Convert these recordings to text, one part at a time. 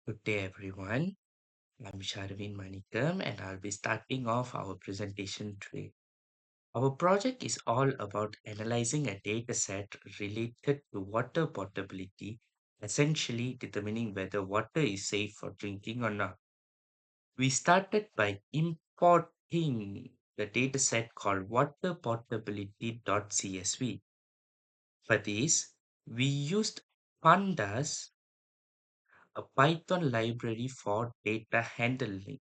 Good day, everyone. I'm Sharvin Manikam, and I'll be starting off our presentation today. Our project is all about analyzing a data set related to water potability, essentially determining whether water is safe for drinking or not. We started by importing the data set called waterpotability.csv. For this, we used pandas, a Python library for data handling.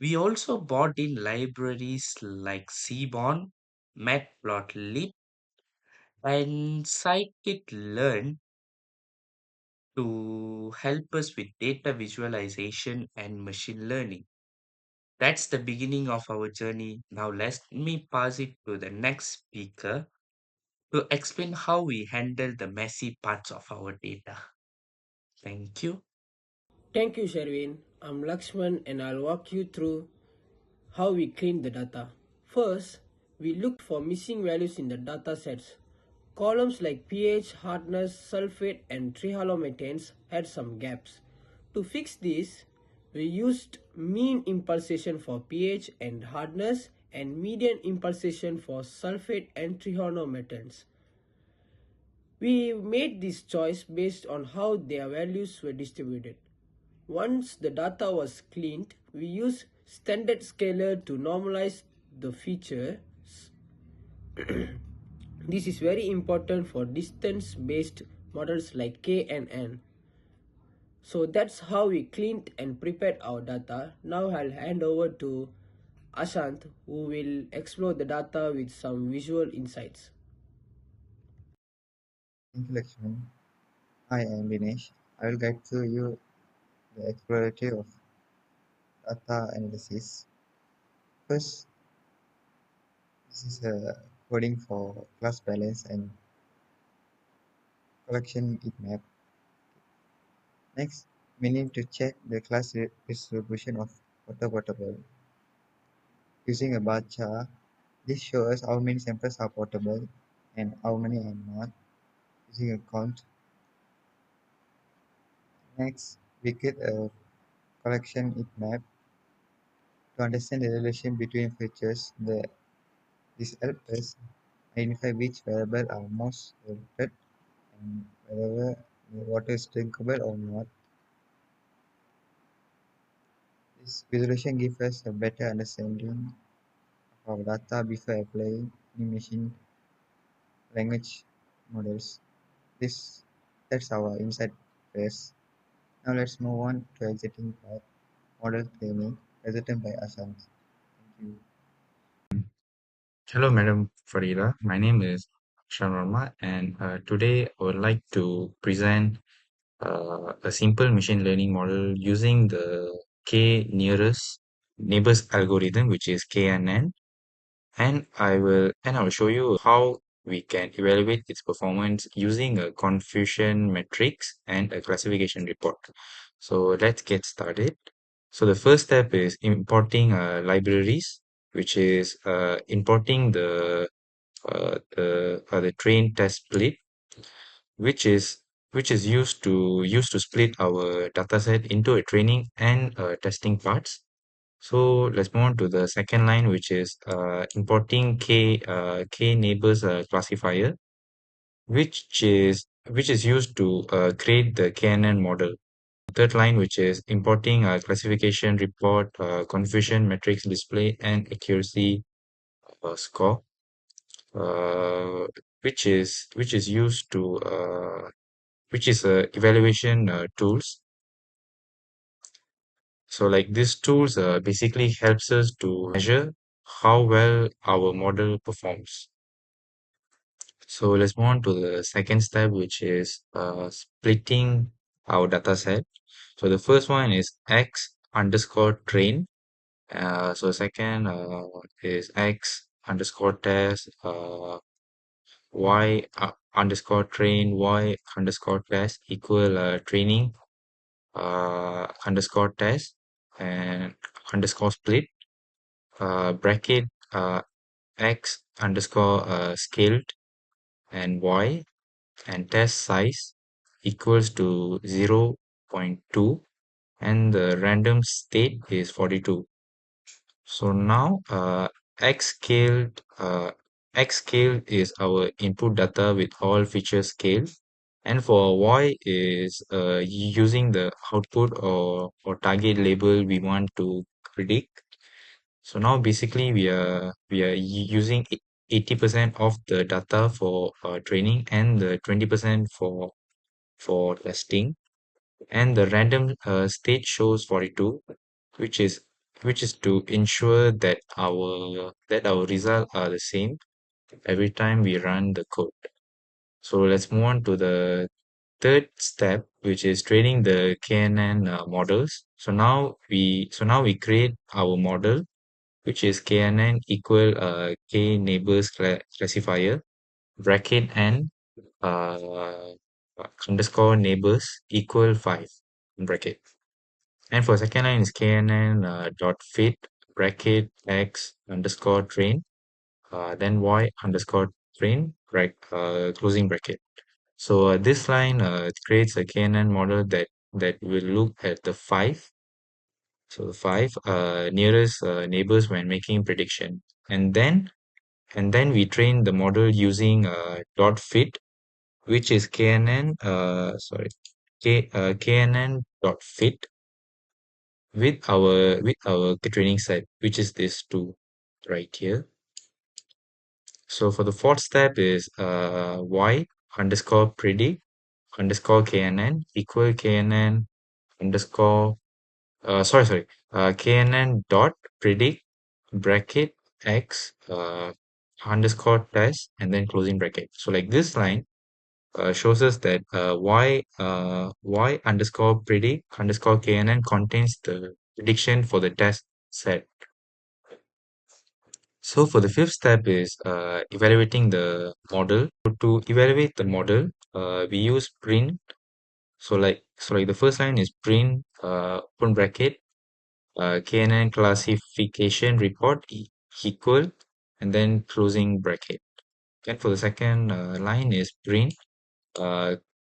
We also bought in libraries like Seaborn, Matplotlib, and scikit-learn to help us with data visualization and machine learning. That's the beginning of our journey. Now let me pass it to the next speaker to explain how we handle the messy parts of our data. Thank you. Thank you, Sherwin. I'm Lakshman and I'll walk you through how we clean the data. First, we looked for missing values in the data sets. Columns like pH, hardness, sulfate, and trihalomethanes had some gaps. To fix this, we used mean impulsation for pH and hardness and median impulsation for sulfate and trihalomethanes. We made this choice based on how their values were distributed. Once the data was cleaned, we used standard scaler to normalize the features. This is very important for distance based models like K and N. So that's how we cleaned and prepared our data. Now I'll hand over to Ashant, who will explore the data with some visual insights. Thank you, Lakshman. Hi, I am Dinesh. I will guide through you the exploratory of data analysis. First, this is a coding for class balance and collection heat map. Next, we need to check the class distribution of water potable. Using a bar chart, this shows how many samples are potable and how many are not. Using a count. Next, we get a collection heat map to understand the relation between features. This helps us identify which variables are most polluted and whether the water is drinkable or not. This visualization gives us a better understanding of our data before applying any machine language models. This That's our insight phase. Now let's move on to exiting part, model training, presented by Asant. Thank you. Hello, Madam Farida. My name is Sharma, and today I would like to present a simple machine learning model using the K nearest neighbors algorithm, which is KNN, and I will show you how we can evaluate its performance using a confusion matrix and a classification report. So let's get started. So the first step is importing libraries, which is importing the train test split, which is which is used to split our dataset into a training and testing parts. So let's move on to the second line, which is importing k neighbors classifier, which is used to create the KNN model. Third line, which is importing a classification report, confusion matrix display, and accuracy score, uh, which is used to which is evaluation tools. So like these tools basically helps us to measure how well our model performs. So let's move on to the second step, which is splitting our data set. So the first one is x underscore train. So second is x underscore test, y underscore train, y underscore test equal training underscore test and underscore split bracket x underscore scaled and y and test size equals to 0 0.2 and the random state is 42. So now x scaled is our input data with all features scaled, and for y is using the output or target label we want to predict. So now basically we are using 80% of the data for training and the 20% for testing, and the random state shows 42, which is to ensure that our results are the same every time we run the code. So let's move on to the third step, which is training the KNN models. So now we create our model, which is KNN equal K neighbors classifier bracket n uh, underscore neighbors equal 5 bracket. And for second line is KNN dot fit bracket x underscore train then y underscore train closing bracket. So this line creates a KNN model that will look at the five. So the five nearest neighbors when making prediction, and then we train the model using dot fit, which is KNN KNN dot fit with our training set, which is this two right here. So for the fourth step is y underscore predict underscore KNN equal KNN underscore KNN dot predict bracket x underscore test and then closing bracket. So like this line shows us that y underscore predict underscore KNN contains the prediction for the test set. So for the fifth step is evaluating the model. To evaluate the model, we use print. So like the first line is print open bracket KNN classification report equal and then closing bracket. Then for the second line is print uh,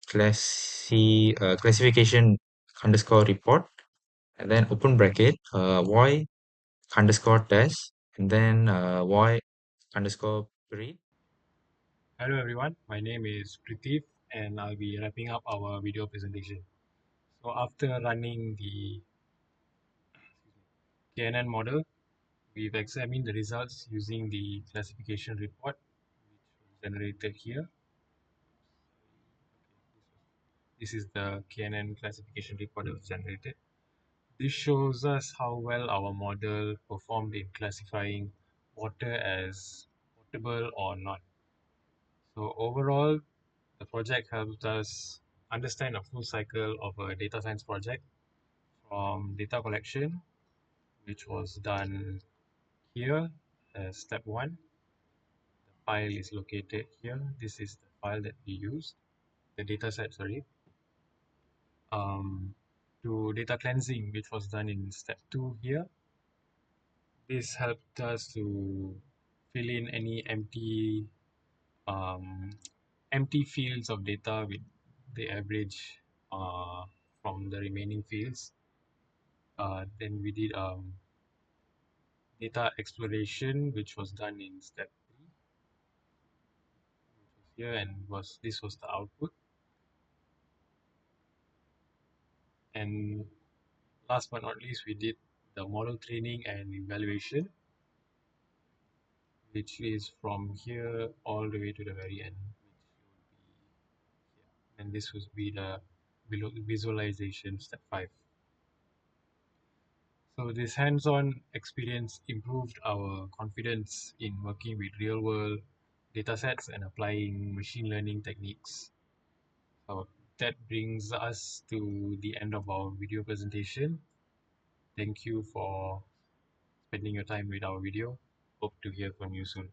classification underscore report and then open bracket y underscore test and then y underscore read. Hello everyone, my name is Prithip and I'll be wrapping up our video presentation. So after running the KNN model, we've examined the results using the classification report which was generated here. This is the KNN classification report that was generated. This shows us how well our model performed in classifying water as potable or not. So overall, the project helped us understand a full cycle of a data science project from data collection, which was done here as step 1. The file is located here. This is the file that we used, the data set, sorry. To data cleansing, which was done in step 2 here. This helped us to fill in any um, empty fields of data with the average from the remaining fields. Then we did data exploration, which was done in step 3, which was here, and this was the output. And last but not least, we did the model training and evaluation, which is from here all the way to the very end, which would be here. And this would be the visualization step 5. So this hands-on experience improved our confidence in working with real-world datasets and applying machine learning techniques. So that brings us to the end of our video presentation. Thank you for spending your time with our video. Hope to hear from you soon.